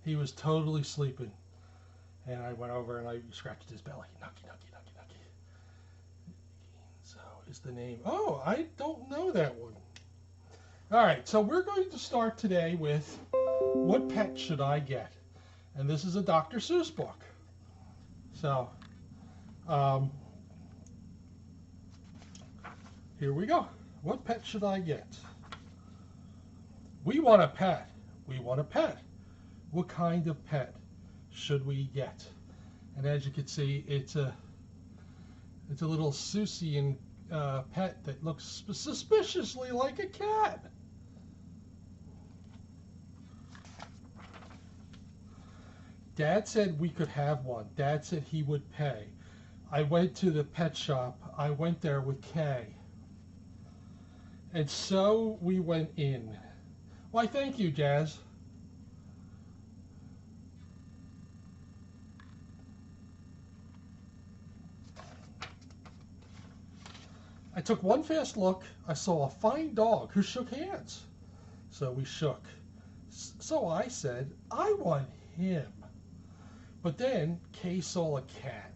He was totally sleeping. And I went over and I scratched his belly. Nucky, nucky, nucky, nucky. So is the name. Oh, I don't know that one. All right, so we're going to start today with what pet should I get? And this is a Dr. Seuss book. So, here we go. What pet should I get? We want a pet. We want a pet. What kind of pet should we get? And as you can see, it's a little Seussian pet that looks suspiciously like a cat. Dad said we could have one. Dad said he would pay. I went to the pet shop. I went there with Kay. And so we went in. Why, thank you, Jazz. I took one fast look. I saw a fine dog who shook hands. So we shook. So I said, I want him. But then Kay saw a cat.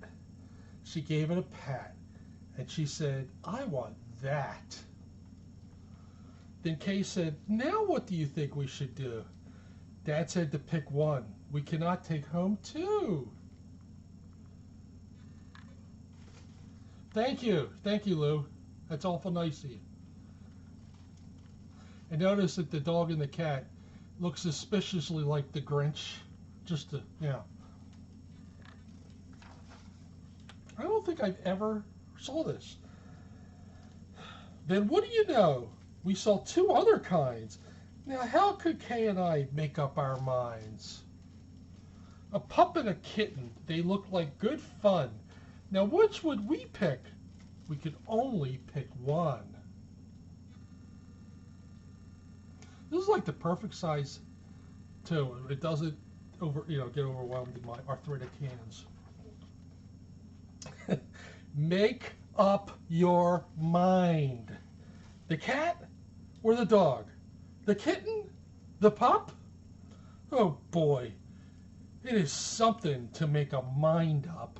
She gave it a pat. And she said, I want that. Then Kay said, now what do you think we should do? Dad said to pick one. We cannot take home two. Thank you. Thank you, Lou. That's awful nice of you. And notice that the dog and the cat look suspiciously like the Grinch. Just to, I don't think I've ever saw this. Then what do you know? We saw two other kinds. Now how could Kay and I make up our minds? A pup and a kitten. They look like good fun. Now which would we pick? We could only pick one. This is like the perfect size too. It doesn't get overwhelmed in my arthritic hands. Make up your mind. The cat or the dog? The kitten? The pup? Oh boy, it is something to make a mind up.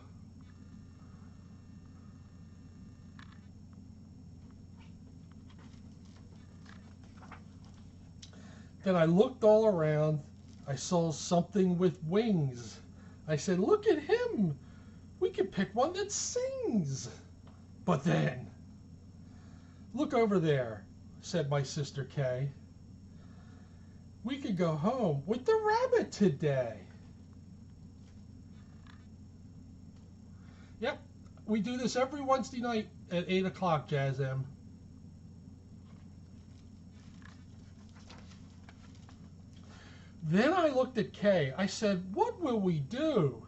Then I looked all around. I saw something with wings. I said, look at him. We could pick one that sings. But then, look over there, said my sister Kay. We could go home with the rabbit today. Yep, we do this every Wednesday night at 8 o'clock, Jazz M. Then I looked at Kay. I said, what will we do?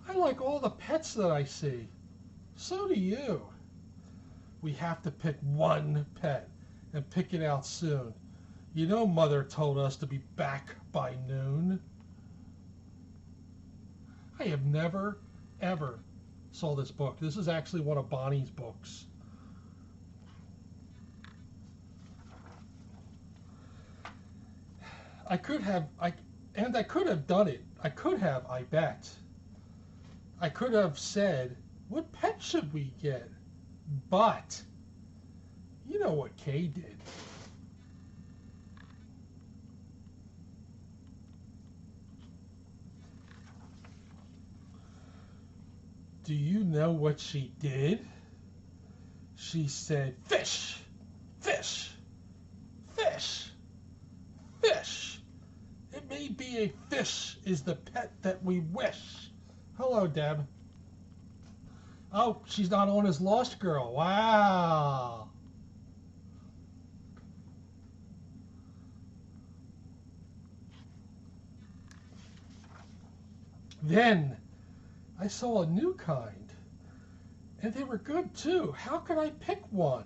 I like all the pets that I see. So do you. We have to pick one pet and pick it out soon. You know Mother told us to be back by noon. I have never, ever saw this book. This is actually one of Bonnie's books. I could have done it. I could have, I bet. I could have said, what pet should we get? But, you know what Kay did. Do you know what she did? She said, fish, fish, fish, fish. It may be a fish is the pet that we wish. Hello, Deb. Oh, she's not on as Lost Girl. Wow. Then I saw a new kind, and they were good too. How could I pick one?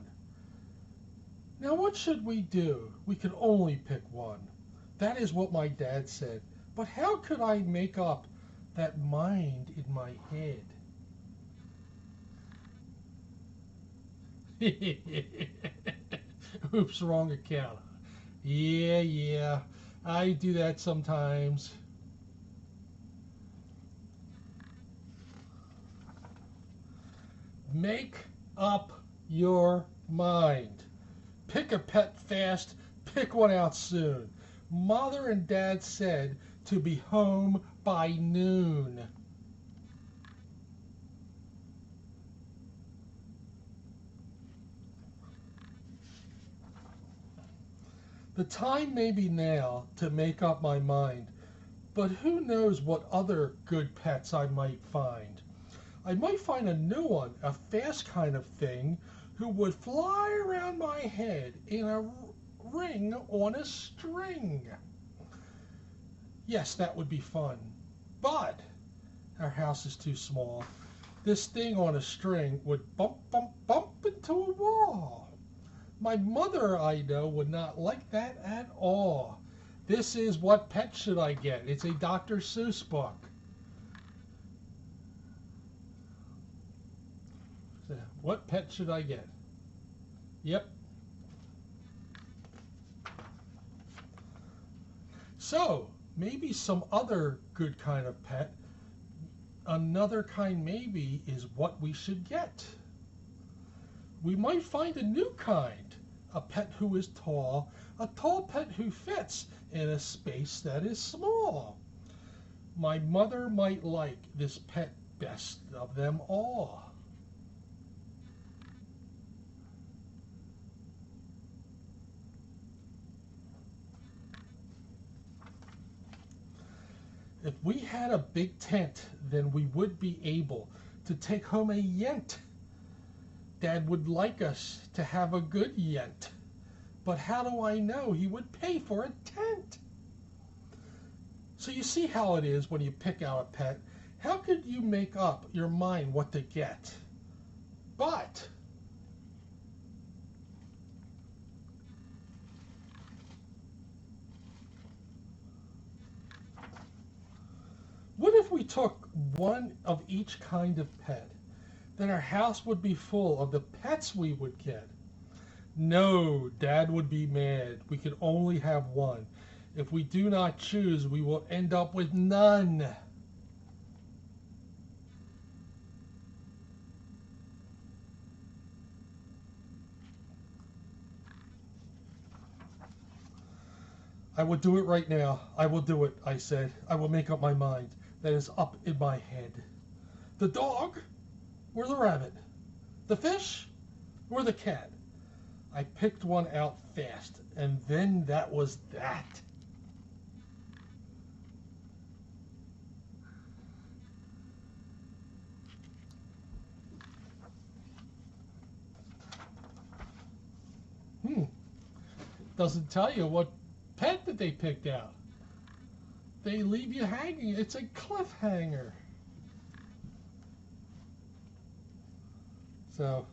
Now what should we do? We could only pick one. That is what my dad said. But how could I make up that mind in my head? Oops, wrong account. Yeah, I do that sometimes. Make up your mind. Pick a pet fast, pick one out soon. Mother and Dad said to be home by noon. The time may be now to make up my mind, but who knows what other good pets I might find. I might find a new one, a fast kind of thing, who would fly around my head in a ring on a string. Yes, that would be fun, but our house is too small. This thing on a string would bump, bump, bump into a wall. My mother, I know, would not like that at all. This is What Pet Should I Get? It's a Dr. Seuss book. So, what pet should I get? Yep. So, maybe some other good kind of pet. Another kind maybe is what we should get. We might find a new kind, a pet who is tall, a tall pet who fits in a space that is small. My mother might like this pet best of them all. If we had a big tent, then we would be able to take home a yent. Dad would like us to have a good yent. But how do I know he would pay for a tent? So you see how it is when you pick out a pet. How could you make up your mind what to get? But what if we took one of each kind of pet? Then our house would be full of the pets we would get. No, Dad would be mad. We could only have one. If we do not choose, we will end up with none. I will do it right now. I will do it, I said. I will make up my mind. That is up in my head. The dog or the rabbit? The fish or the cat? I picked one out fast, and then that was that. Doesn't tell you what pet that they picked out. They leave you hanging. It's a cliffhanger. So,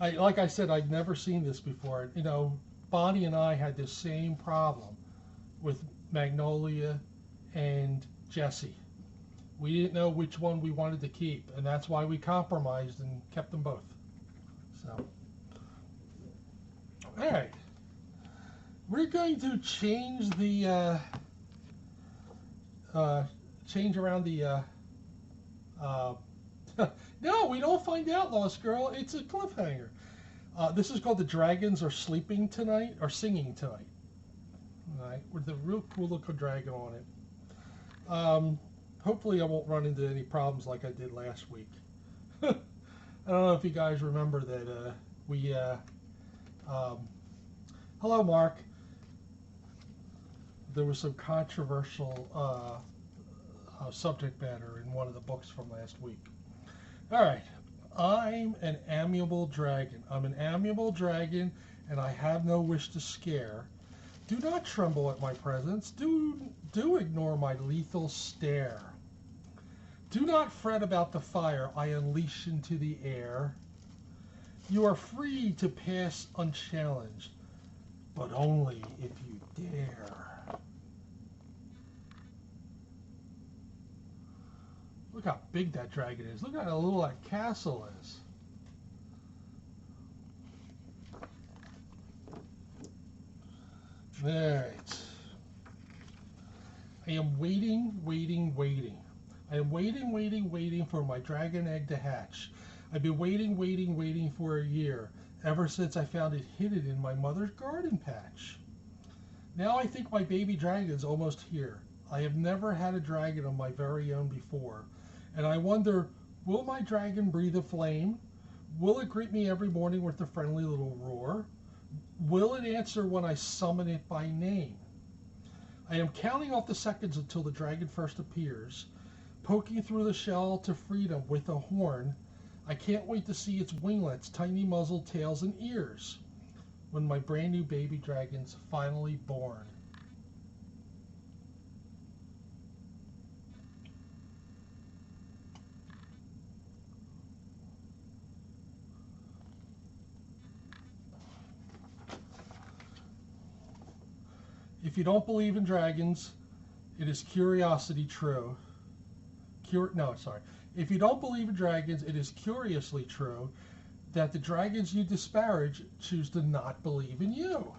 like I said, I'd never seen this before. You know, Bonnie and I had the same problem with Magnolia and Jessie. We didn't know which one we wanted to keep, and that's why we compromised and kept them both. So, all right. We're going to change the change around the no, we don't find out, Lost Girl. It's a cliffhanger. This is called The Dragons Are Sleeping Tonight, or Singing Tonight. All right, with a real cool looking dragon on it. Hopefully I won't run into any problems like I did last week. I don't know if you guys remember that hello, Mark. There was some controversial subject matter in one of the books from last week. All right. I'm an amiable dragon. I'm an amiable dragon, and I have no wish to scare. Do not tremble at my presence. Do ignore my lethal stare. Do not fret about the fire I unleash into the air. You are free to pass unchallenged, but only if you dare. Look how big that dragon is. Look how little that castle is. All right. I am waiting, waiting, waiting. I am waiting, waiting, waiting for my dragon egg to hatch. I've been waiting, waiting, waiting for a year, ever since I found it hidden in my mother's garden patch. Now I think my baby dragon's almost here. I have never had a dragon of my very own before, and I wonder, will my dragon breathe a flame? Will it greet me every morning with a friendly little roar? Will it answer when I summon it by name? I am counting off the seconds until the dragon first appears, poking through the shell to freedom with a horn. I can't wait to see its winglets, tiny muzzle, tails, and ears when my brand new baby dragon's finally born. If you don't believe in dragons, it is curiosity true. If you don't believe in dragons, it is curiously true that the dragons you disparage choose to not believe in you.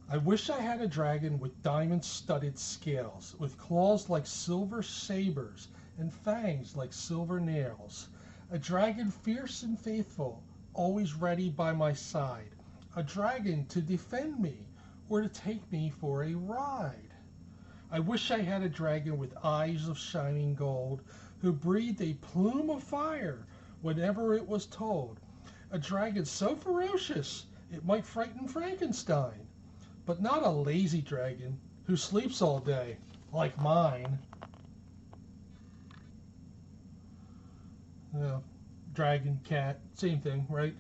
I wish I had a dragon with diamond-studded scales, with claws like silver sabers and fangs like silver nails. A dragon fierce and faithful, always ready by my side. A dragon to defend me or to take me for a ride. I wish I had a dragon with eyes of shining gold, who breathed a plume of fire whenever it was told. A dragon so ferocious it might frighten Frankenstein, but not a lazy dragon who sleeps all day, like mine. Dragon, cat, same thing, right?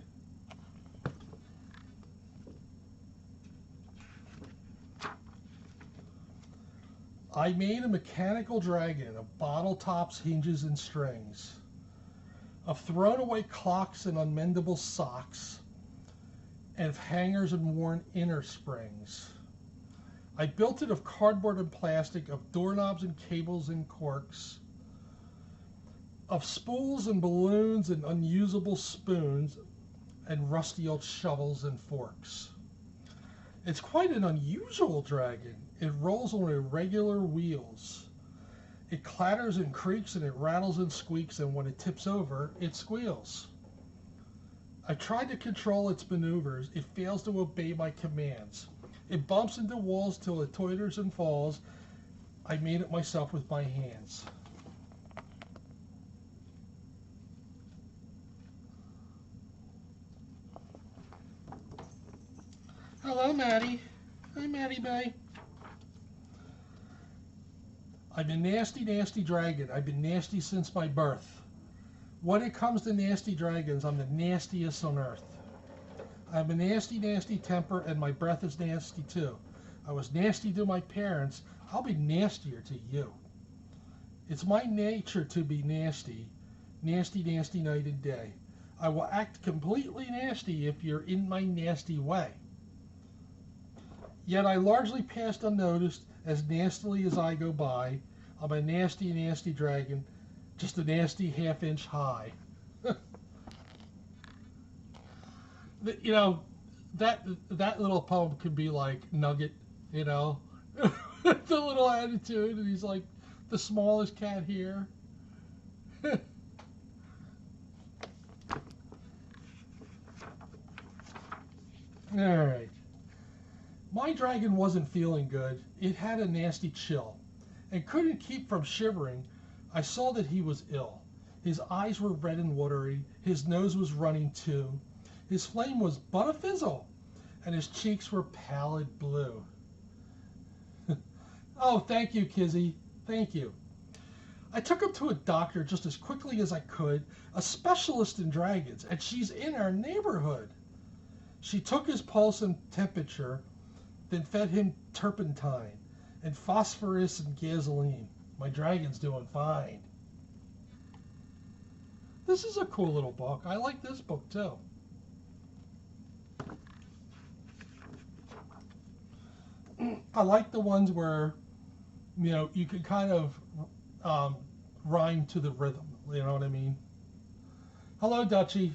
I made a mechanical dragon of bottle tops, hinges, and strings, of thrown away clocks and unmendable socks, and of hangers and worn inner springs. I built it of cardboard and plastic, of doorknobs and cables and corks, of spools and balloons and unusable spoons and rusty old shovels and forks. It's quite an unusual dragon. It rolls on irregular wheels. It clatters and creaks and it rattles and squeaks, and when it tips over, it squeals. I tried to control its maneuvers. It fails to obey my commands. It bumps into walls till it totters and falls. I made it myself with my hands. Hello, Maddie. Hi, Maddie Bay. I'm a nasty, nasty dragon. I've been nasty since my birth. When it comes to nasty dragons, I'm the nastiest on earth. I have a nasty, nasty temper, and my breath is nasty too. I was nasty to my parents. I'll be nastier to you. It's my nature to be nasty. Nasty, nasty night and day. I will act completely nasty if you're in my nasty way. Yet I largely passed unnoticed as nastily as I go by. I'm a nasty, nasty dragon, just a nasty half-inch high. You know, that little poem could be like Nugget, you know, the little attitude, and he's like the smallest cat here. All right. My dragon wasn't feeling good. It had a nasty chill and couldn't keep from shivering. I saw that he was ill. His eyes were red and watery. His nose was running too. His flame was but a fizzle, and his cheeks were pallid blue. Oh, thank you, Kizzy. Thank you. I took him to a doctor just as quickly as I could, a specialist in dragons, and she's in our neighborhood. She took his pulse and temperature, then fed him turpentine and phosphorus and gasoline. My dragon's doing fine. This is a cool little book. I like this book too. I like the ones where, you know, you can kind of rhyme to the rhythm. You know what I mean? Hello, Dutchie.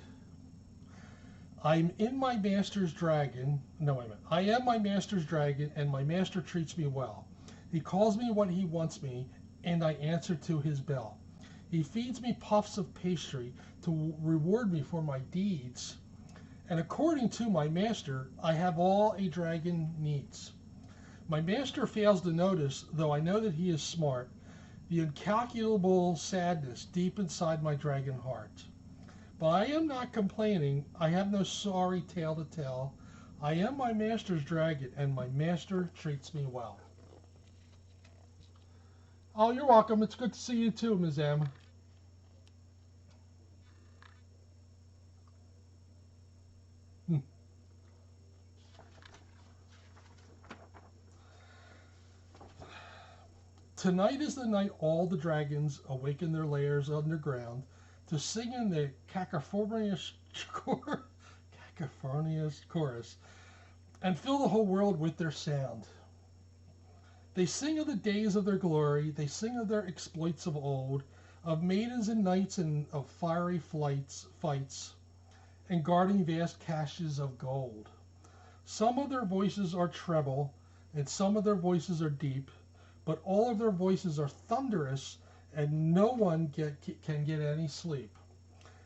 I'm in my master's dragon. No, wait a minute. I am my master's dragon, and my master treats me well. He calls me when he wants me, and I answer to his bell. He feeds me puffs of pastry to reward me for my deeds. And according to my master, I have all a dragon needs. My master fails to notice, though I know that he is smart, the incalculable sadness deep inside my dragon heart. But I am not complaining. I have no sorry tale to tell. I am my master's dragon, and my master treats me well. Oh, you're welcome. It's good to see you too, Ms. M. Tonight is the night all the dragons awaken their lairs underground to sing in the cacophonious chorus and fill the whole world with their sound. They sing of the days of their glory, they sing of their exploits of old, of maidens and knights and of fiery fights, and guarding vast caches of gold. Some of their voices are treble, and some of their voices are deep, but all of their voices are thunderous, and no one can get any sleep.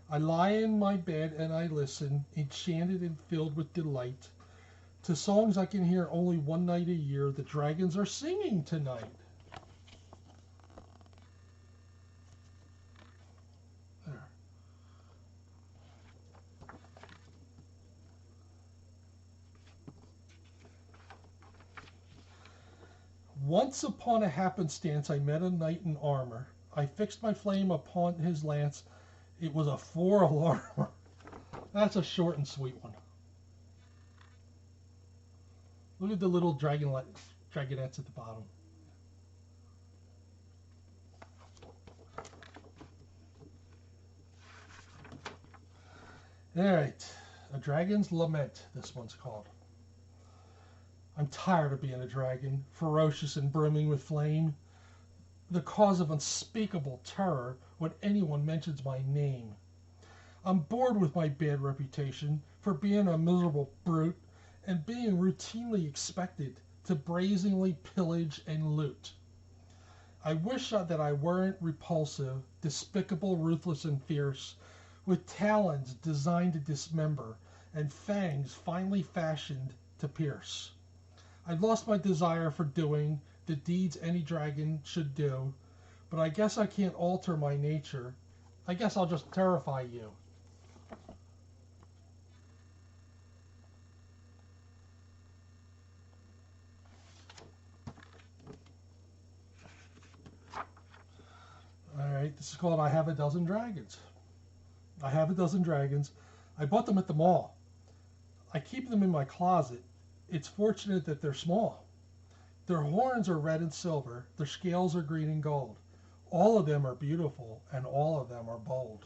I lie in my bed and I listen, enchanted and filled with delight, to songs I can hear only one night a year. The dragons are singing tonight. There. Once upon a happenstance I met a knight in armor. I fixed my flame upon his lance. It was a 4 alarmer. That's a short and sweet one. Look at the little dragonettes at the bottom. All right, A Dragon's Lament, this one's called. I'm tired of being a dragon, ferocious and brimming with flame, the cause of unspeakable terror when anyone mentions my name. I'm bored with my bad reputation for being a miserable brute and being routinely expected to brazenly pillage and loot. I wish that I weren't repulsive, despicable, ruthless, and fierce, with talons designed to dismember and fangs finely fashioned to pierce. I've lost my desire for doing the deeds any dragon should do, but I guess I can't alter my nature. I guess I'll just terrify you. All right, this is called I Have a Dozen Dragons. I have a dozen dragons. I bought them at the mall. I keep them in my closet. It's fortunate that they're small. Their horns are red and silver. Their scales are green and gold. All of them are beautiful, and all of them are bold.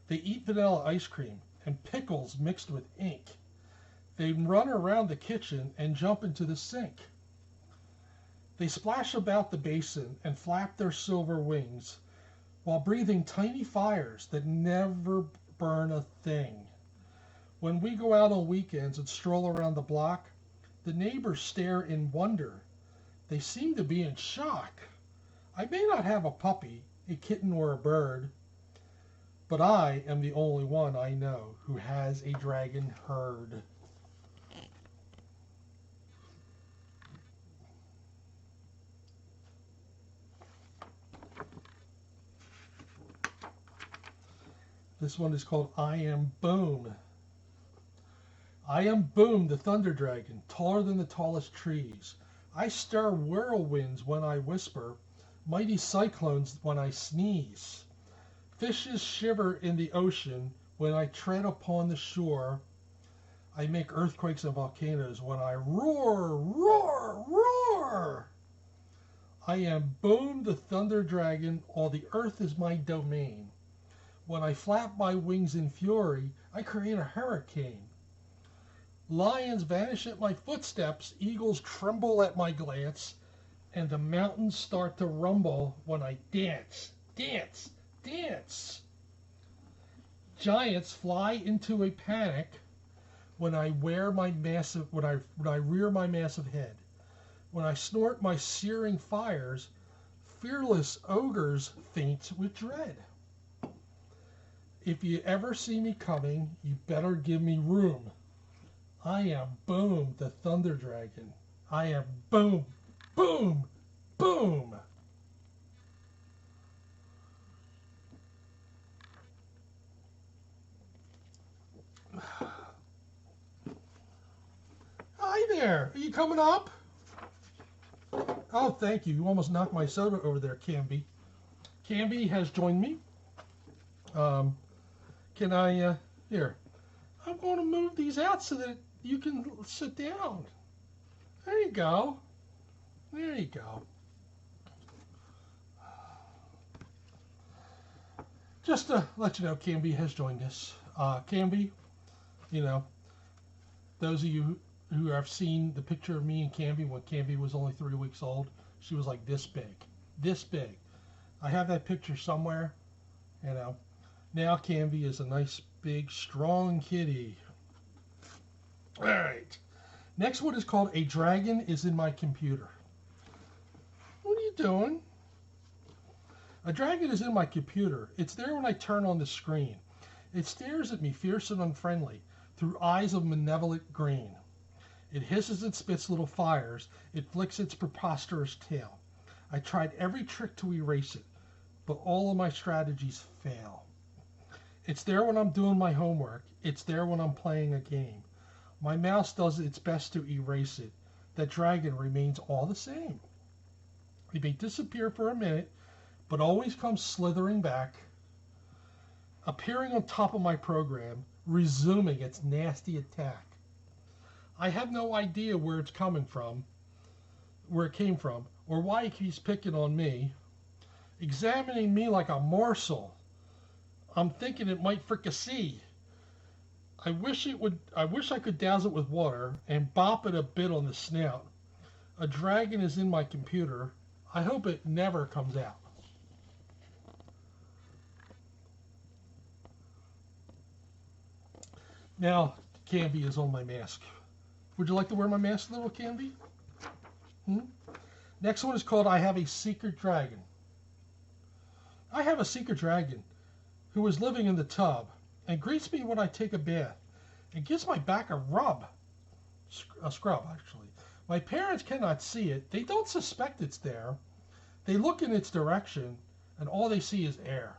They eat vanilla ice cream and pickles mixed with ink. They run around the kitchen and jump into the sink. They splash about the basin and flap their silver wings while breathing tiny fires that never burn a thing. When we go out on weekends and stroll around the block, the neighbors stare in wonder. They seem to be in shock. I may not have a puppy, a kitten, or a bird, but I am the only one I know who has a dragon herd. This one is called I Am Boom. I am Boom, the thunder dragon, taller than the tallest trees. I stir whirlwinds when I whisper, mighty cyclones when I sneeze. Fishes shiver in the ocean when I tread upon the shore. I make earthquakes and volcanoes when I roar, roar, roar. I am Boom, the thunder dragon, all the earth is my domain. When I flap my wings in fury, I create a hurricane. Lions vanish at my footsteps, eagles tremble at my glance, and the mountains start to rumble when I dance, dance, dance. Giants fly into a panic when I rear my massive head. When I snort my searing fires, fearless ogres faint with dread. If you ever see me coming, you better give me room. I am Boom, the Thunder Dragon. I am Boom, Boom, Boom. Hi there. Are you coming up? Oh, thank you. You almost knocked my soda over there, Camby. Camby has joined me. Can I, here. I'm going to move these out so that you can sit down. There you go. There you go. Just to let you know, Camby has joined us. Camby, you know, those of you who have seen the picture of me and Camby when Camby was only 3 weeks old, she was like this big. This big. I have that picture somewhere, you know. Now Camby is a nice, big, strong kitty. All right. Next one is called A Dragon is in My Computer. What are you doing? A dragon is in my computer. It's there when I turn on the screen. It stares at me fierce and unfriendly through eyes of malevolent green. It hisses and spits little fires. It flicks its preposterous tail. I tried every trick to erase it, but all of my strategies fail. It's there when I'm doing my homework. It's there when I'm playing a game. My mouse does its best to erase it. That dragon remains all the same. It may disappear for a minute, but always comes slithering back, appearing on top of my program, resuming its nasty attack. I have no idea where it came from, or why it keeps picking on me, examining me like a morsel. I'm thinking it might fricassee. I wish I could douse it with water and bop it a bit on the snout. A dragon is in my computer. I hope it never comes out. Now, Camby is on my mask. Would you like to wear my mask, little Camby? Next one is called I Have a Secret Dragon. I have a secret dragon who is living in the tub and greets me when I take a bath and gives my back a rub. A scrub, actually. My parents cannot see it. They don't suspect it's there. They look in its direction and all they see is air.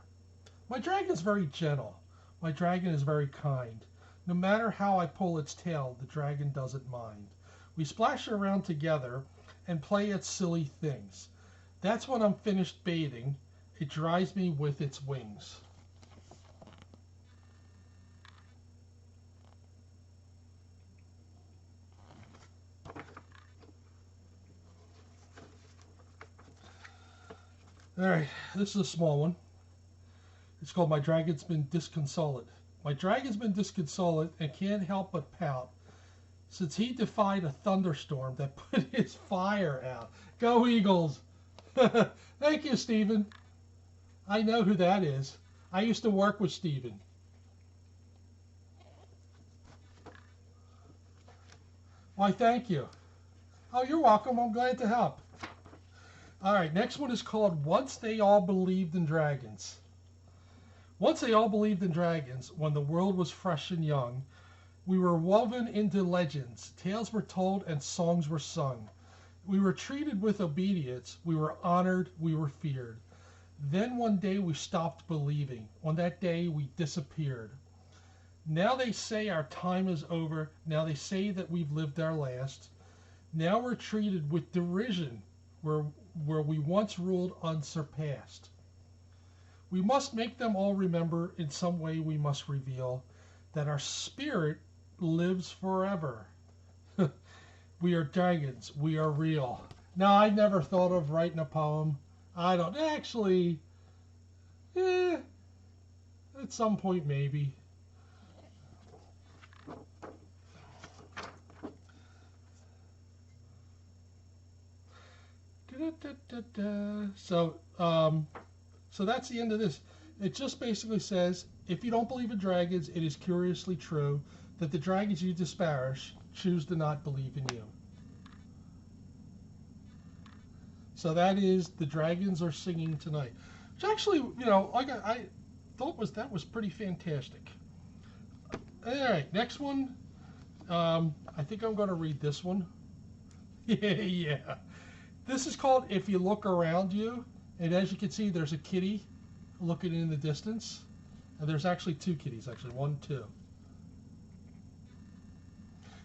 My dragon is very gentle. My dragon is very kind. No matter how I pull its tail, the dragon doesn't mind. We splash around together and play at silly things. That's when I'm finished bathing. It dries me with its wings. All right, this is a small one. It's called My Dragon's Been Disconsolate. My dragon's been disconsolate and can't help but pout since he defied a thunderstorm that put his fire out. Go Eagles! Thank you, Stephen. I know who that is. I used to work with Stephen. Why, thank you. Oh, you're welcome. I'm glad to help. All right, next one is called Once They All Believed in Dragons. Once they all believed in dragons, when the world was fresh and young, we were woven into legends, tales were told, and songs were sung. We were treated with obedience, we were honored, we were feared. Then one day we stopped believing. On that day we disappeared. Now they say our time is over. Now they say that we've lived our last. Now we're treated with derision, where we once ruled unsurpassed. We must make them all remember, in some way we must reveal, that our spirit lives forever. We are dragons, we are real. Now, I never thought of writing a poem. I don't, actually, at some point maybe. So that's the end of this. It just basically says, if you don't believe in dragons, it is curiously true that the dragons you disparage choose to not believe in you. So that is The Dragons Are Singing Tonight. Which actually, you know, I thought that was pretty fantastic. All right, next one. I think I'm going to read this one. Yeah. This is called If You Look Around You. And as you can see, there's a kitty looking in the distance. And there's actually two kitties, actually. One, two.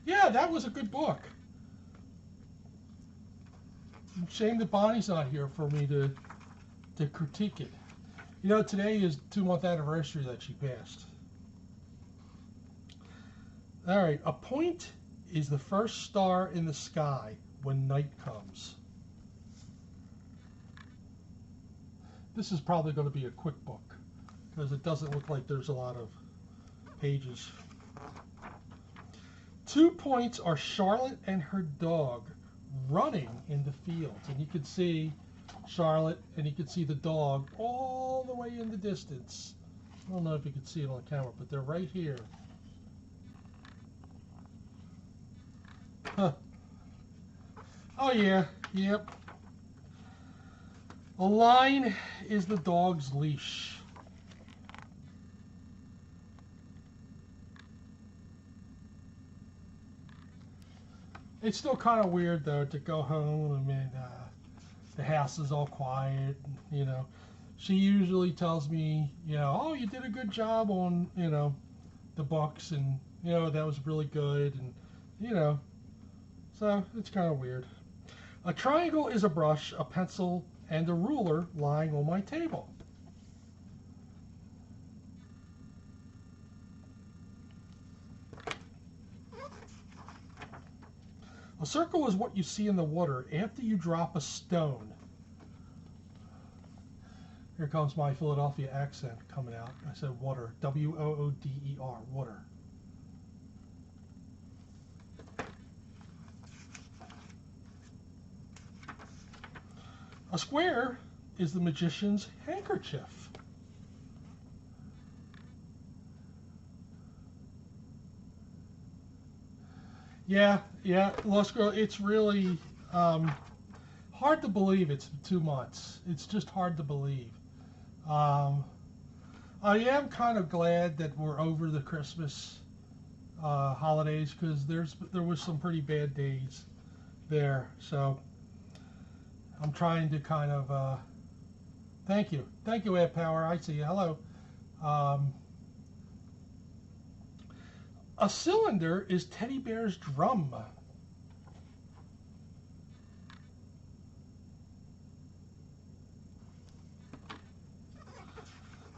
Yeah, that was a good book. Shame that Bonnie's not here for me to critique it. You know, today is 2-month anniversary that she passed. All right, a point is the first star in the sky when night comes. This is probably going to be a quick book because it doesn't look like there's a lot of pages. 2 points are Charlotte and her dog running in the fields, and you can see Charlotte and you can see the dog all the way in the distance. I don't know if you can see it on the camera, but they're right here. Huh. Oh yeah, yep. A line is the dog's leash. It's still kind of weird though to go home and the house is all quiet. You know, she usually tells me, you know, oh, you did a good job on, you know, the books, and you know that was really good, and you know, so it's kind of weird. A triangle is a brush, a pencil, and a ruler lying on my table. A circle is what you see in the water after you drop a stone. Here comes my Philadelphia accent coming out. I said water. W-O-O-D-E-R. Water. A square is the magician's handkerchief. Yeah, Lost Girl, it's really hard to believe it's 2 months. It's just hard to believe. I am kind of glad that we're over the Christmas holidays, because there was some pretty bad days there. So I'm trying to kind of thank you, Ed Power. I see you. Hello. A cylinder is Teddy Bear's drum.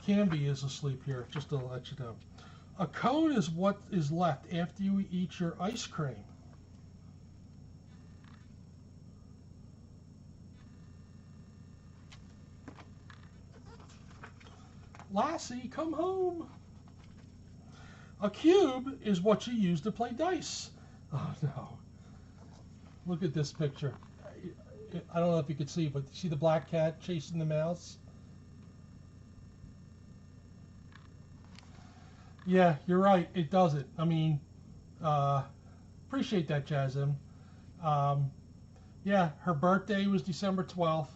Canby is asleep here, just to let you know. A cone is what is left after you eat your ice cream. Lassie, come home. A cube is what you use to play dice. Oh no. Look at this picture. I don't know if you can see, but see the black cat chasing the mouse? Yeah, you're right. It doesn't. I mean, appreciate that, Jazim. Yeah, her birthday was December 12th.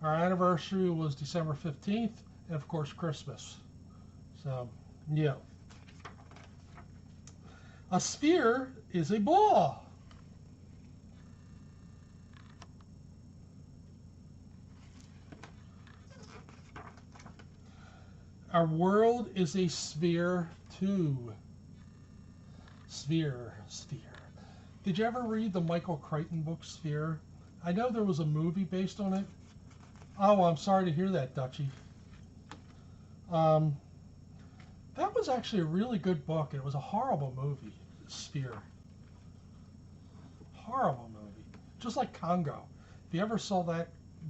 Our anniversary was December 15th. And, of course, Christmas. So, yeah. A sphere is a ball. Our world is a sphere, too. Sphere. Did you ever read the Michael Crichton book, Sphere? I know there was a movie based on it. Oh, I'm sorry to hear that, Dutchie. That was actually a really good book. It was a horrible movie, Sphere. Horrible movie. Just like Congo. If you ever saw the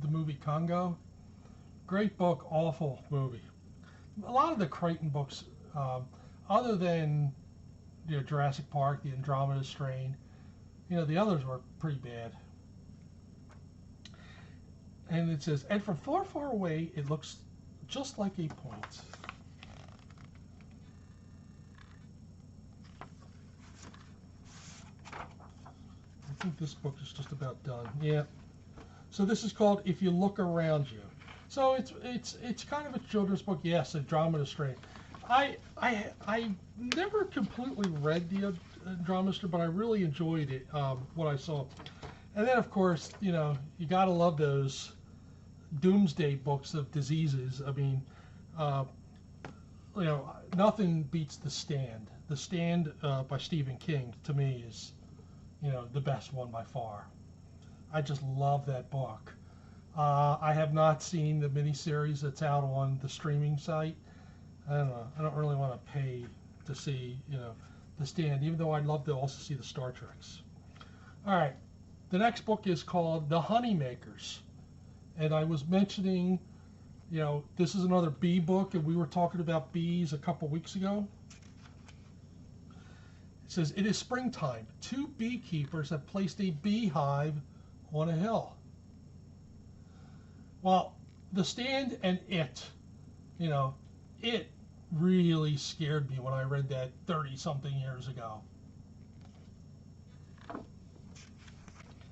movie Congo, great book, awful movie. A lot of the Crichton books, other than Jurassic Park, the Andromeda Strain, the others were pretty bad. And it says, and from far, far away, it looks just like a point. think this book is just about done. Yeah. So this is called If You Look Around You. So it's kind of a children's book. Yes, Andromeda Strain. I never completely read the Andromeda, but I really enjoyed it. What I saw, and then of course you gotta love those doomsday books of diseases. I mean, nothing beats The Stand. The Stand by Stephen King to me is the best one by far. I just love that book. I have not seen the miniseries that's out on the streaming site. I don't know. I don't really want to pay to see, The Stand, even though I'd love to also see the Star Treks. All right. The next book is called The Honeymakers. And I was mentioning, this is another bee book, and we were talking about bees a couple weeks ago. It says, it is springtime. 2 beekeepers have placed a beehive on a hill. Well, The Stand and it really scared me when I read that 30-something years ago.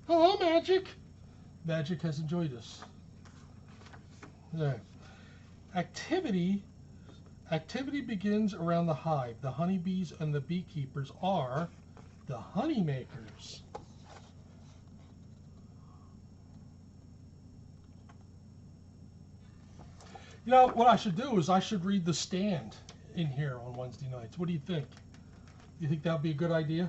Hello, Magic. Magic has enjoyed this. There. Activity begins around the hive. The honeybees and the beekeepers are the honeymakers. What I should do is I should read The Stand in here on Wednesday nights. What do you think? You think that would be a good idea?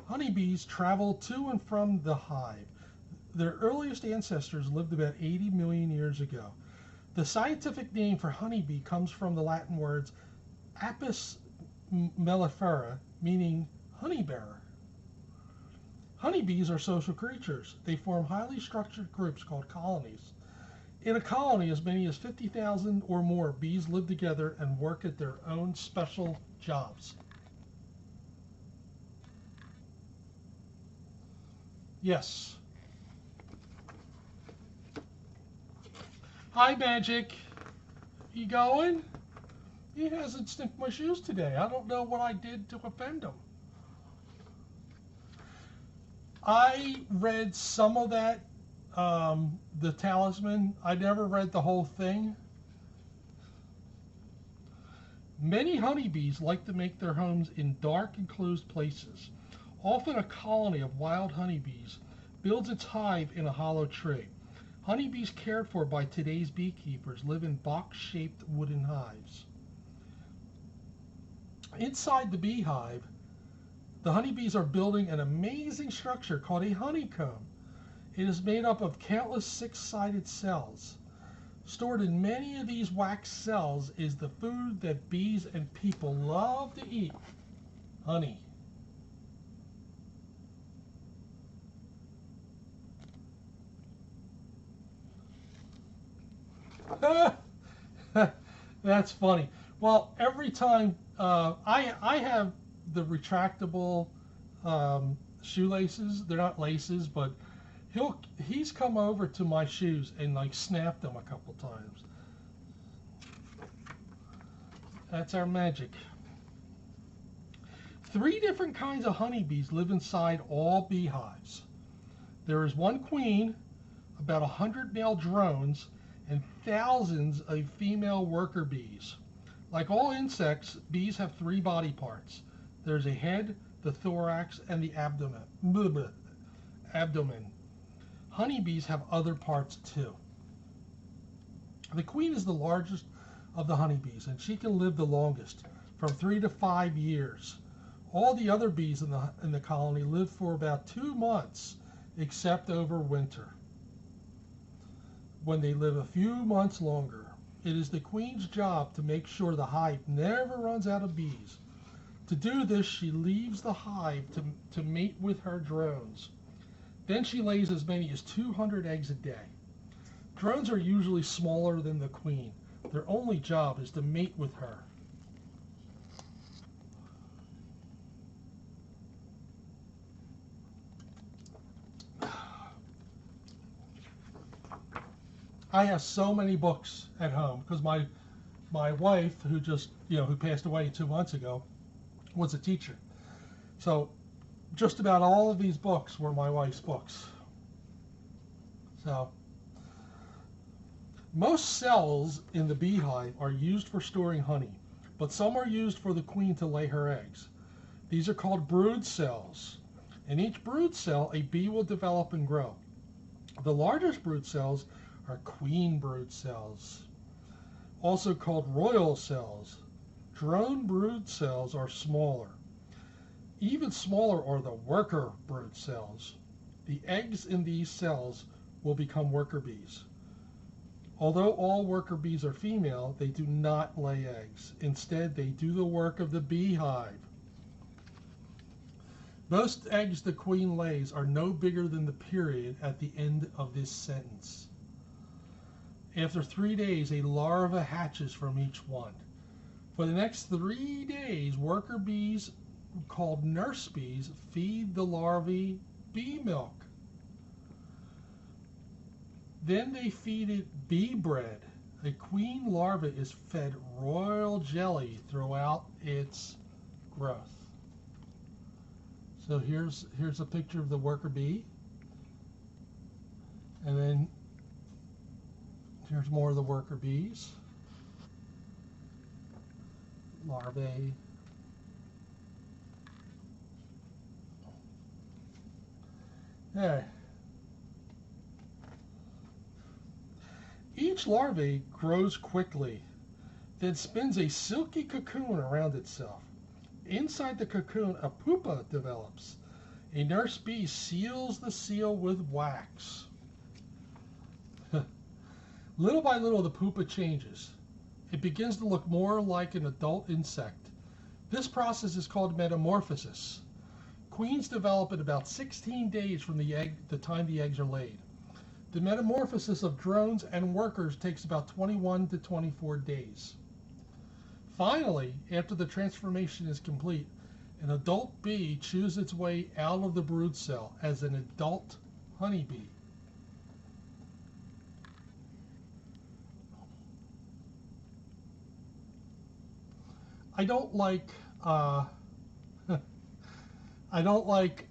Honeybees travel to and from the hive. Their earliest ancestors lived about 80 million years ago. The scientific name for honeybee comes from the Latin words apis mellifera, meaning honey bearer. Honeybees are social creatures. They form highly structured groups called colonies. In a colony, as many as 50,000 or more bees live together and work at their own special jobs. Yes. Hi, Magic. You going? He hasn't sniffed my shoes today. I don't know what I did to offend him. I read some of that, The Talisman. I never read the whole thing. Many honeybees like to make their homes in dark, enclosed places. Often a colony of wild honeybees builds its hive in a hollow tree. Honeybees cared for by today's beekeepers live in box-shaped wooden hives. Inside the beehive, the honeybees are building an amazing structure called a honeycomb. It is made up of countless 6-sided cells. Stored in many of these wax cells is the food that bees and people love to eat, honey. That's funny. Well, every time I have the retractable shoelaces. They're not laces, but he's come over to my shoes and like snapped them a couple times. That's our Magic. 3 different kinds of honeybees live inside all beehives. There is one queen, about 100 male drones, and thousands of female worker bees. Like all insects, bees have 3 body parts. There's a head, the thorax, and the abdomen. Honeybees have other parts too. The queen is the largest of the honeybees, and she can live the longest, from 3 to 5 years. All the other bees in the colony live for about 2 months, except over winter, when they live a few months longer. It is the queen's job to make sure the hive never runs out of bees. To do this, she leaves the hive to mate with her drones. Then she lays as many as 200 eggs a day. Drones are usually smaller than the queen. Their only job is to mate with her. I have so many books at home because my my wife, who just, who passed away 2 months ago, was a teacher. So just about all of these books were my wife's books. So most cells in the beehive are used for storing honey, but some are used for the queen to lay her eggs. These are called brood cells. In each brood cell, a bee will develop and grow. The largest brood cells are queen brood cells, also called royal cells. Drone brood cells are smaller. Even smaller are the worker brood cells. The eggs in these cells will become worker bees. Although all worker bees are female, they do not lay eggs. Instead, they do the work of the beehive. Most eggs the queen lays are no bigger than the period at the end of this sentence. After 3 days, a larva hatches from each one. For the next 3 days, worker bees, called nurse bees, feed the larvae bee milk. Then they feed it bee bread. A queen larva is fed royal jelly throughout its growth. So here's a picture of the worker bee. And then here's more of the worker bees. Larvae. There. Each larvae grows quickly, then spins a silky cocoon around itself. Inside the cocoon, a pupa develops. A nurse bee seals the seal with wax. Little by little, the pupa changes. It begins to look more like an adult insect. This process is called metamorphosis. Queens develop in about 16 days from the time the eggs are laid. The metamorphosis of drones and workers takes about 21 to 24 days. Finally, after the transformation is complete, an adult bee chews its way out of the brood cell as an adult honeybee. I don't like I don't like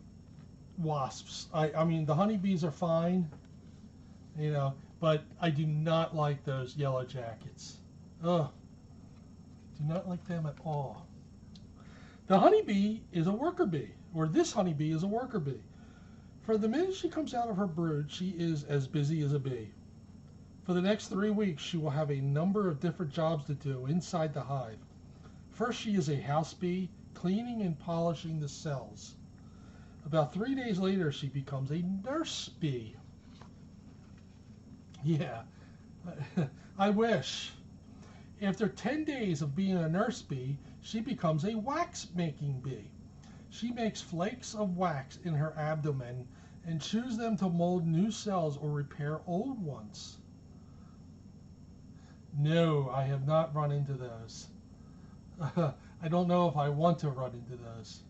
wasps. I mean, the honeybees are fine, but I do not like those yellow jackets. Ugh. Do not like them at all. The honeybee is a worker bee, or this honeybee is a worker bee. For the minute she comes out of her brood, she is as busy as a bee. For the next 3 weeks, she will have a number of different jobs to do inside the hive. First, she is a house bee, cleaning and polishing the cells. About 3 days later, she becomes a nurse bee. Yeah, I wish. After 10 days of being a nurse bee, she becomes a wax-making bee. She makes flakes of wax in her abdomen and chews them to mold new cells or repair old ones. No, I have not run into those. I don't know if I want to run into those.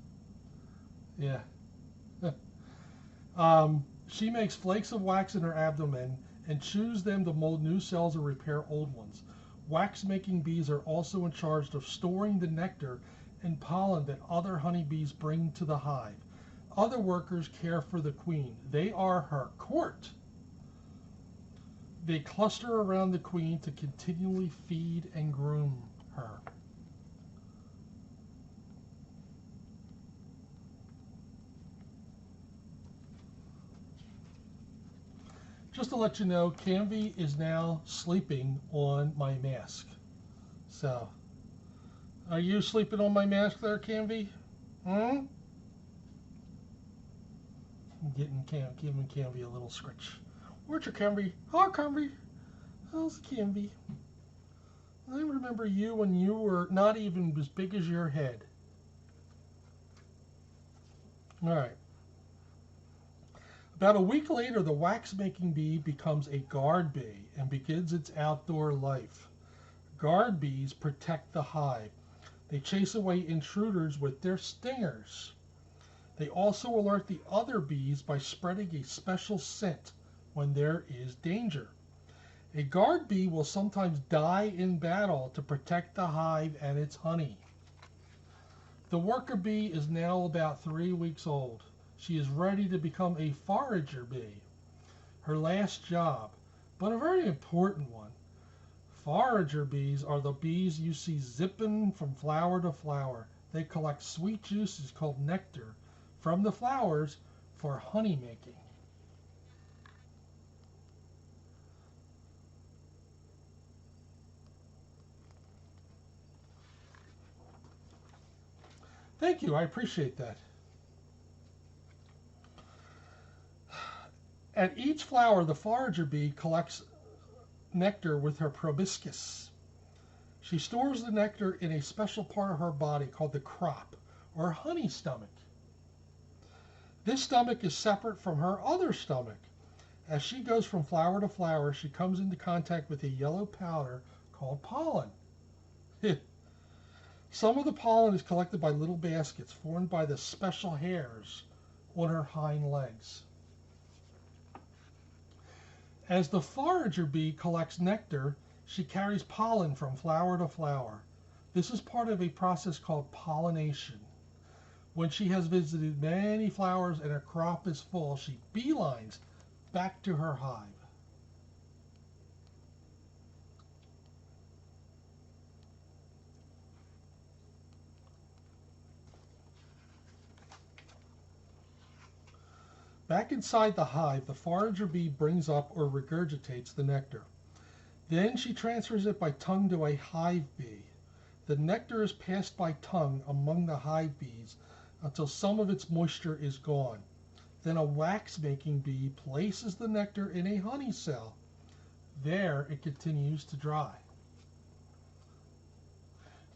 Yeah. She makes flakes of wax in her abdomen and chews them to mold new cells or repair old ones. Wax-making bees are also in charge of storing the nectar and pollen that other honeybees bring to the hive. Other workers care for the queen. They are her court. They cluster around the queen to continually feed and groom her. Just to let you know, Canvy is now sleeping on my mask. So, are you sleeping on my mask there, Canvy? I'm giving Canvy a little scratch. Where's your Canvy? Oh, Canvy. How's Canvy? I remember you when you were not even as big as your head. All right. About a week later, the wax-making bee becomes a guard bee and begins its outdoor life. Guard bees protect the hive. They chase away intruders with their stingers. They also alert the other bees by spreading a special scent when there is danger. A guard bee will sometimes die in battle to protect the hive and its honey. The worker bee is now about 3 weeks old. She is ready to become a forager bee, her last job, but a very important one. Forager bees are the bees you see zipping from flower to flower. They collect sweet juices called nectar from the flowers for honey making. Thank you, I appreciate that. At each flower, the forager bee collects nectar with her proboscis. She stores the nectar in a special part of her body called the crop, or honey stomach. This stomach is separate from her other stomach. As she goes from flower to flower, she comes into contact with a yellow powder called pollen. Some of the pollen is collected by little baskets formed by the special hairs on her hind legs. As the forager bee collects nectar, she carries pollen from flower to flower. This is part of a process called pollination. When she has visited many flowers and her crop is full, she beelines back to her hive. Back inside the hive, the forager bee brings up or regurgitates the nectar. Then she transfers it by tongue to a hive bee. The nectar is passed by tongue among the hive bees until some of its moisture is gone. Then a wax-making bee places the nectar in a honey cell. There it continues to dry.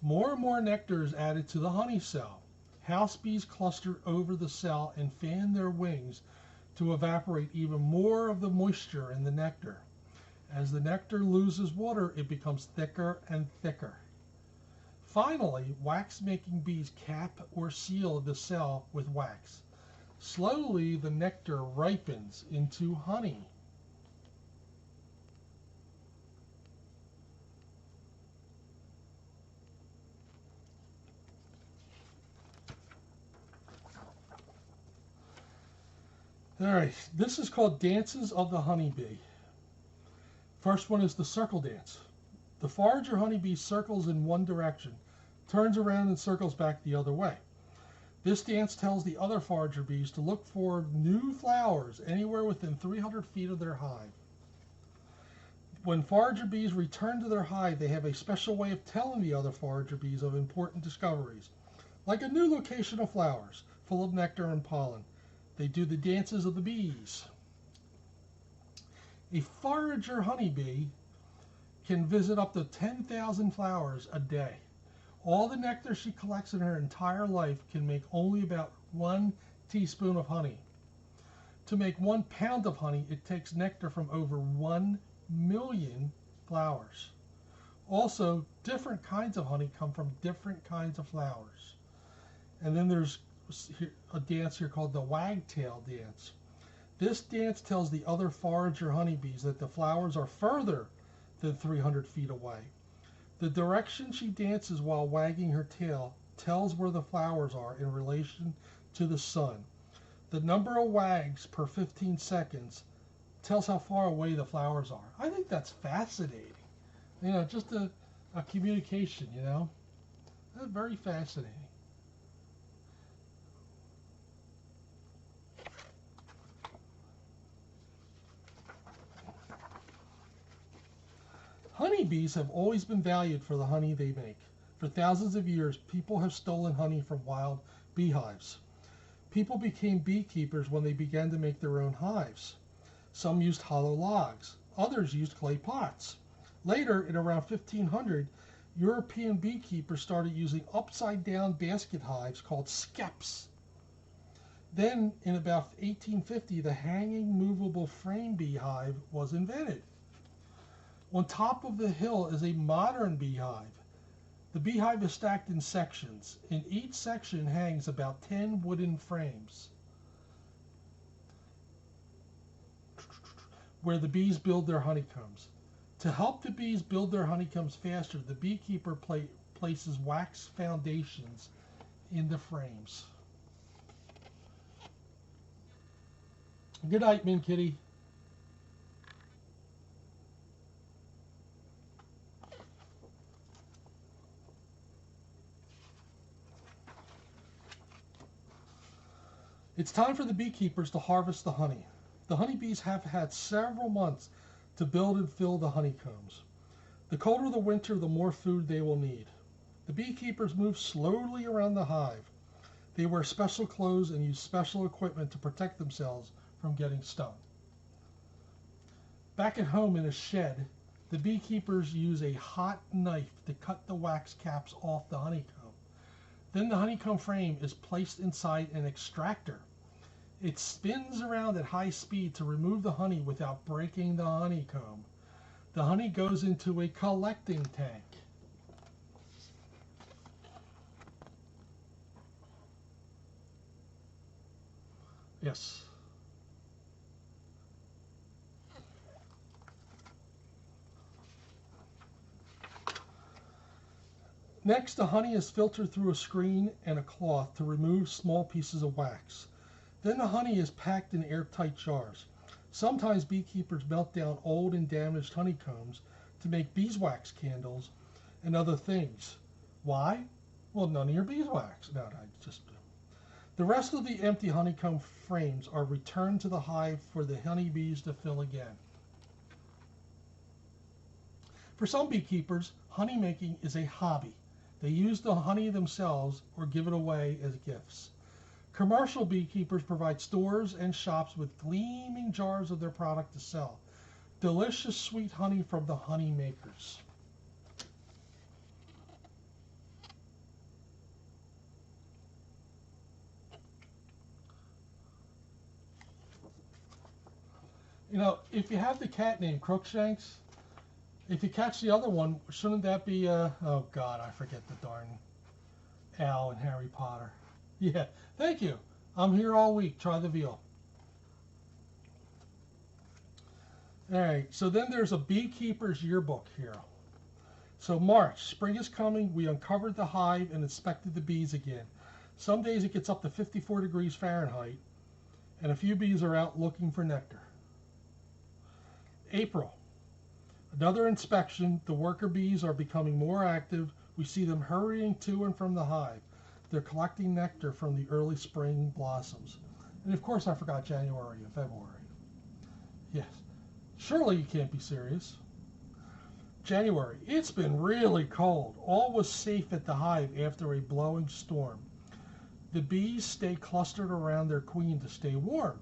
More and more nectar is added to the honey cell. House bees cluster over the cell and fan their wings to evaporate even more of the moisture in the nectar. As the nectar loses water, it becomes thicker and thicker. Finally, wax-making bees cap or seal the cell with wax. Slowly, the nectar ripens into honey. All right, this is called Dances of the Honeybee. First one is the circle dance. The forager honeybee circles in one direction, turns around and circles back the other way. This dance tells the other forager bees to look for new flowers anywhere within 300 feet of their hive. When forager bees return to their hive, they have a special way of telling the other forager bees of important discoveries, like a new location of flowers full of nectar and pollen. They do the dances of the bees. A forager honeybee can visit up to 10,000 flowers a day. All the nectar she collects in her entire life can make only about 1 teaspoon of honey. To make 1 pound of honey, it takes nectar from over 1 million flowers. Also, different kinds of honey come from different kinds of flowers. And then there's a dance here called the wagtail dance. This dance tells the other forager honeybees that the flowers are further than 300 feet away. The direction she dances while wagging her tail tells where the flowers are in relation to the sun. The number of wags per 15 seconds tells how far away the flowers are. I think that's fascinating. You know, just a communication, you know. That's very fascinating. Honeybees have always been valued for the honey they make. For thousands of years, people have stolen honey from wild beehives. People became beekeepers when they began to make their own hives. Some used hollow logs. Others used clay pots. Later, in around 1500, European beekeepers started using upside-down basket hives called skeps. Then, in about 1850, the hanging movable frame beehive was invented. On top of the hill is a modern beehive. The beehive is stacked in sections. In each section hangs about 10 wooden frames where the bees build their honeycombs. To help the bees build their honeycombs faster, the beekeeper places wax foundations in the frames. Good night, Min Kitty. It's time for the beekeepers to harvest the honey. The honeybees have had several months to build and fill the honeycombs. The colder the winter, the more food they will need. The beekeepers move slowly around the hive. They wear special clothes and use special equipment to protect themselves from getting stung. Back at home in a shed, the beekeepers use a hot knife to cut the wax caps off the honeycomb. Then the honeycomb frame is placed inside an extractor. It spins around at high speed to remove the honey without breaking the honeycomb. The honey goes into a collecting tank. Yes. Next, the honey is filtered through a screen and a cloth to remove small pieces of wax. Then the honey is packed in airtight jars. Sometimes beekeepers melt down old and damaged honeycombs to make beeswax candles and other things. Why? Well, none of your beeswax. No, just... The rest of the empty honeycomb frames are returned to the hive for the honeybees to fill again. For some beekeepers, honey making is a hobby. They use the honey themselves or give it away as gifts. Commercial beekeepers provide stores and shops with gleaming jars of their product to sell. Delicious sweet honey from the honey makers. You know, if you have the cat named Crookshanks, if you catch the other one, shouldn't that be, oh God, I forget the darn Al in Harry Potter. Yeah, thank you. I'm here all week. Try the veal. All right, so then there's a beekeeper's yearbook here. So March, spring is coming. We uncovered the hive and inspected the bees again. Some days it gets up to 54 degrees Fahrenheit, and a few bees are out looking for nectar. April, another inspection. The worker bees are becoming more active. We see them hurrying to and from the hive. They're collecting nectar from the early spring blossoms. And of course I forgot January and February. Yes, surely you can't be serious. January, it's been really cold. All was safe at the hive after a blowing storm. The bees stay clustered around their queen to stay warm,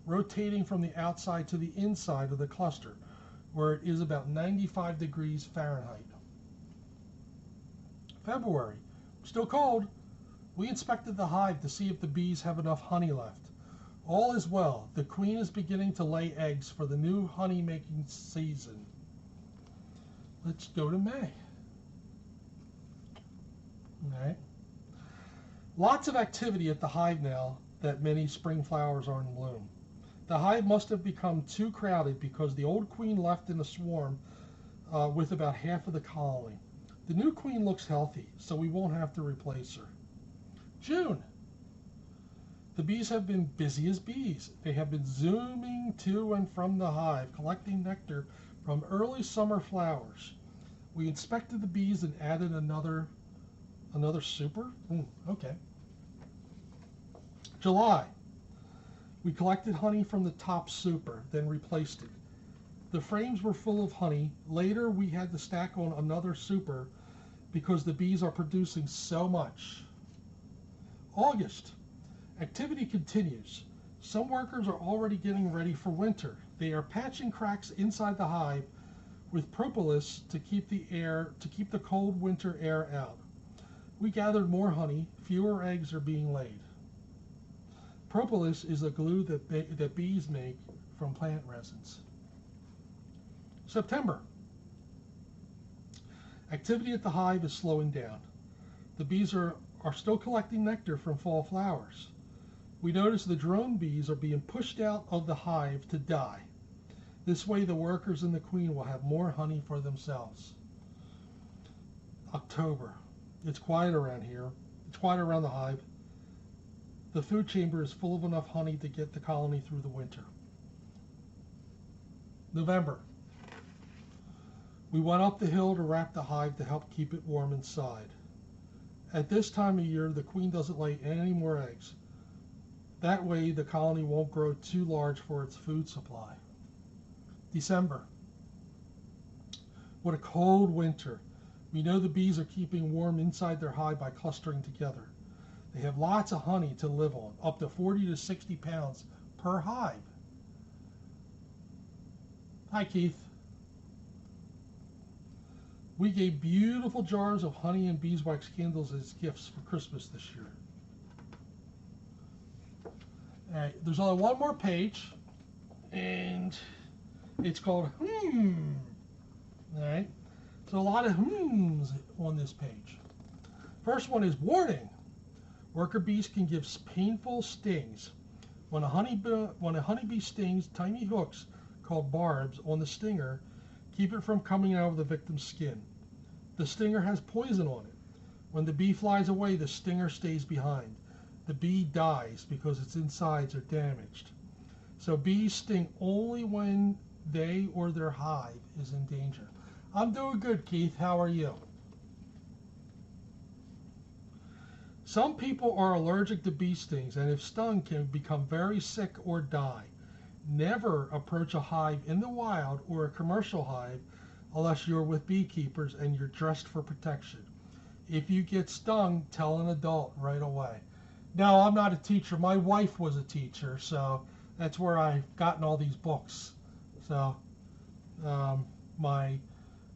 rotating from the outside to the inside of the cluster, where it is about 95 degrees Fahrenheit. February, still cold. We inspected the hive to see if the bees have enough honey left. All is well. The queen is beginning to lay eggs for the new honey-making season. Let's go to May. All right. Lots of activity at the hive now that many spring flowers are in bloom. The hive must have become too crowded because the old queen left in a swarm with about half of the colony. The new queen looks healthy, so we won't have to replace her. June. The bees have been busy as bees. They have been zooming to and from the hive, collecting nectar from early summer flowers. We inspected the bees and added another super. Okay. July. We collected honey from the top super, then replaced it. The frames were full of honey. Later we had to stack on another super because the bees are producing so much. August. Activity continues. Some workers are already getting ready for winter. They are patching cracks inside the hive with propolis to keep the cold winter air out. We gathered more honey. Fewer eggs are being laid. Propolis is a glue that bees make from plant resins. September. Activity at the hive is slowing down. The bees are still collecting nectar from fall flowers. We notice the drone bees are being pushed out of the hive to die. This way the workers and the queen will have more honey for themselves. October. It's quiet around here. It's quiet around the hive. The food chamber is full of enough honey to get the colony through the winter. November. We went up the hill to wrap the hive to help keep it warm inside. At this time of year, the queen doesn't lay any more eggs. That way, the colony won't grow too large for its food supply. December. What a cold winter. We know the bees are keeping warm inside their hive by clustering together. They have lots of honey to live on, up to 40 to 60 pounds per hive. Hi, Keith. We gave beautiful jars of honey and beeswax candles as gifts for Christmas this year. All right, there's only one more page, and it's called All right, so a lot of on this page. First one is warning. Worker bees can give painful stings. When a honeybee stings, tiny hooks called barbs on the stinger keep it from coming out of the victim's skin. The stinger has poison on it. When the bee flies away, the stinger stays behind. The bee dies because its insides are damaged. So bees sting only when they or their hive is in danger. I'm doing good, Keith. How are you? Some people are allergic to bee stings, and if stung, can become very sick or die. Never approach a hive in the wild or a commercial hive unless you're with beekeepers and you're dressed for protection. If you get stung, tell an adult right away. No, I'm not a teacher. My wife was a teacher, so that's where I've gotten all these books. So my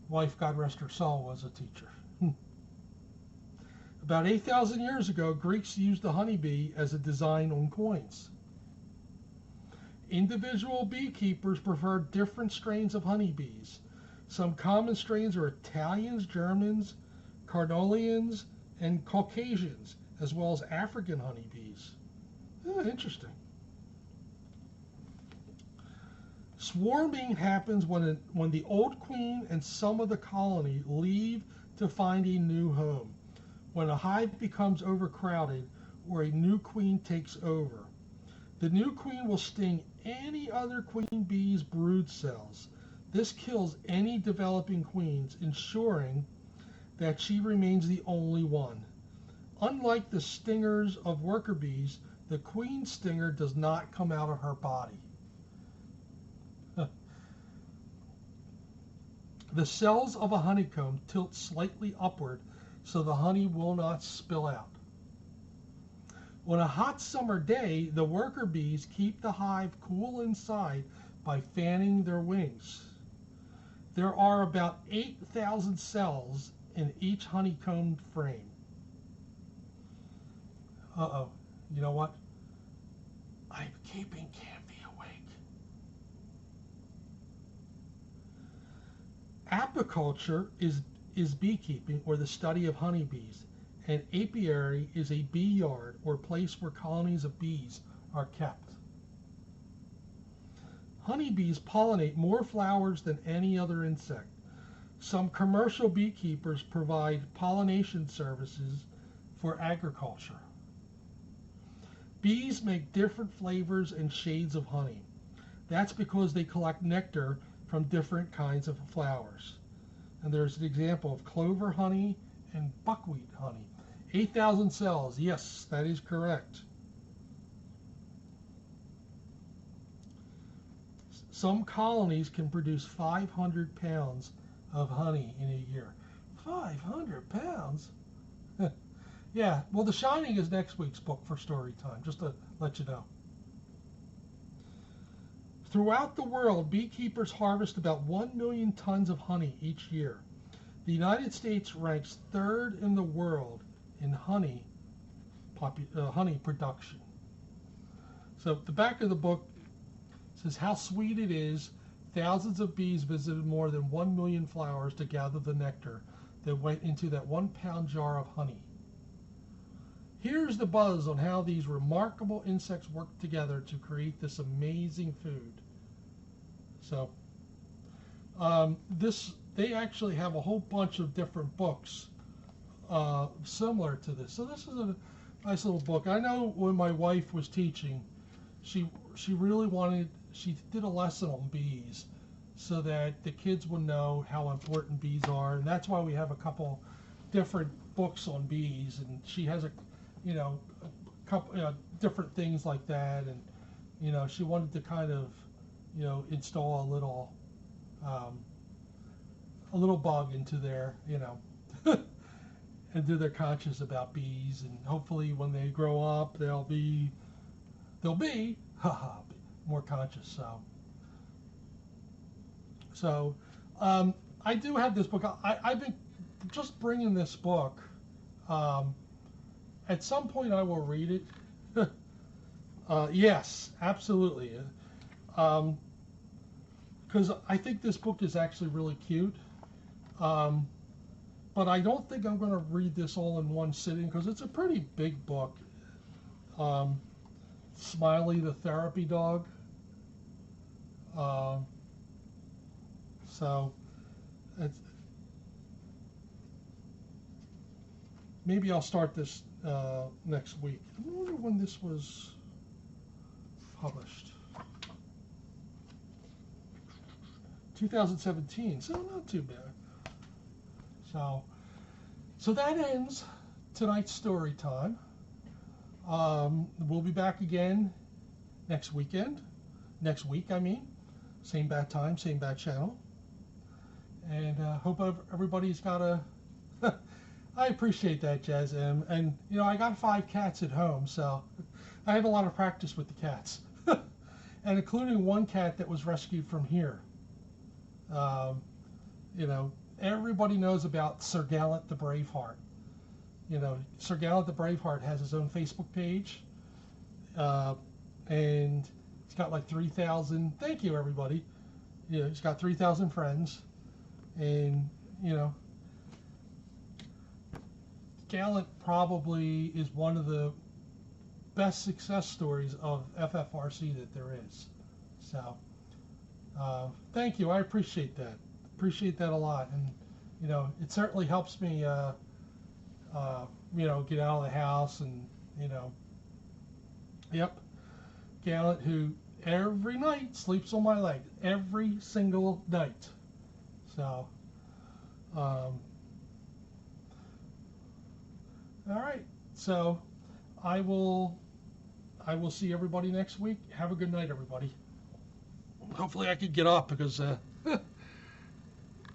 wife, God rest her soul, was a teacher. About 8,000 years ago, Greeks used the honeybee as a design on coins. Individual beekeepers prefer different strains of honeybees. Some common strains are Italians, Germans, Carnolians, and Caucasians, as well as African honeybees. Interesting. Swarming happens when the old queen and some of the colony leave to find a new home. When a hive becomes overcrowded or a new queen takes over. The new queen will sting any other queen bee's brood cells. This kills any developing queens, ensuring that she remains the only one. Unlike the stingers of worker bees, the queen stinger does not come out of her body. The cells of a honeycomb tilt slightly upward so the honey will not spill out. On a hot summer day, the worker bees keep the hive cool inside by fanning their wings. There are about 8,000 cells in each honeycomb frame. Uh-oh, you know what? I'm keeping Candy awake. Apiculture is beekeeping, or the study of honeybees, and apiary is a bee yard or place where colonies of bees are kept. Honeybees pollinate more flowers than any other insect. Some commercial beekeepers provide pollination services for agriculture. Bees make different flavors and shades of honey. That's because they collect nectar from different kinds of flowers. And there's an example of clover honey and buckwheat honey. 8,000 cells. Yes, that is correct. Some colonies can produce 500 pounds of honey in a year. 500 pounds? Yeah, well, The Shining is next week's book for Storytime, just to let you know. Throughout the world, beekeepers harvest about 1 million tons of honey each year. The United States ranks third in the world in honey production. So the back of the book says how sweet it is. Thousands of bees visited more than 1 million flowers to gather the nectar that went into that 1 pound jar of honey. Here's the buzz on how these remarkable insects work together to create this amazing food. So they actually have a whole bunch of different books similar to this. So this is a nice little book. I know when my wife was teaching, she really wanted, she did a lesson on bees so that the kids would know how important bees are, and that's why we have a couple different books on bees, and she has a couple different things like that, and she wanted to kind of install a little bug into their into their conscious about bees, and hopefully when they grow up they'll be more conscious. So I do have this book. I've been just bringing this book. At some point I will read it. Yes, absolutely. Because I think this book is actually really cute. But I don't think I'm going to read this all in one sitting because it's a pretty big book. Smiley the therapy dog. So maybe I'll start this next week. I wonder when this was published. 2017, so not too bad. So that ends tonight's story time. We'll be back again next week, I mean. Same bad time, same bad channel. And hope everybody's got a... I appreciate that, Jazz M. And, I got 5 cats at home, so I have a lot of practice with the cats. And including one cat that was rescued from here. Everybody knows about Sir Gallant the Braveheart. Sir Gallant the Braveheart has his own Facebook page, and he's got like 3,000. Thank you, everybody. He's got 3,000 friends, and Gallant probably is one of the best success stories of FFRC that there is. So, thank you. I appreciate that. Appreciate that a lot, and it certainly helps me get out of the house, and yep, Gallant, who every night sleeps on my leg, every single night. So all right, so I will see everybody next week. Have a good night, everybody. Hopefully I could get up because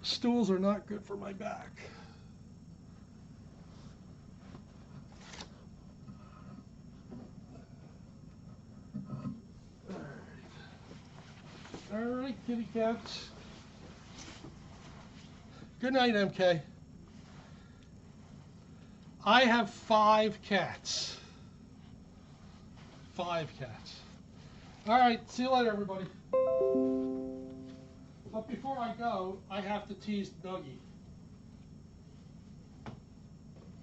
stools are not good for my back. All right, kitty cats. Good night, MK. I have 5 cats. 5 cats. All right, see you later, everybody. But before I go, I have to tease Dougie.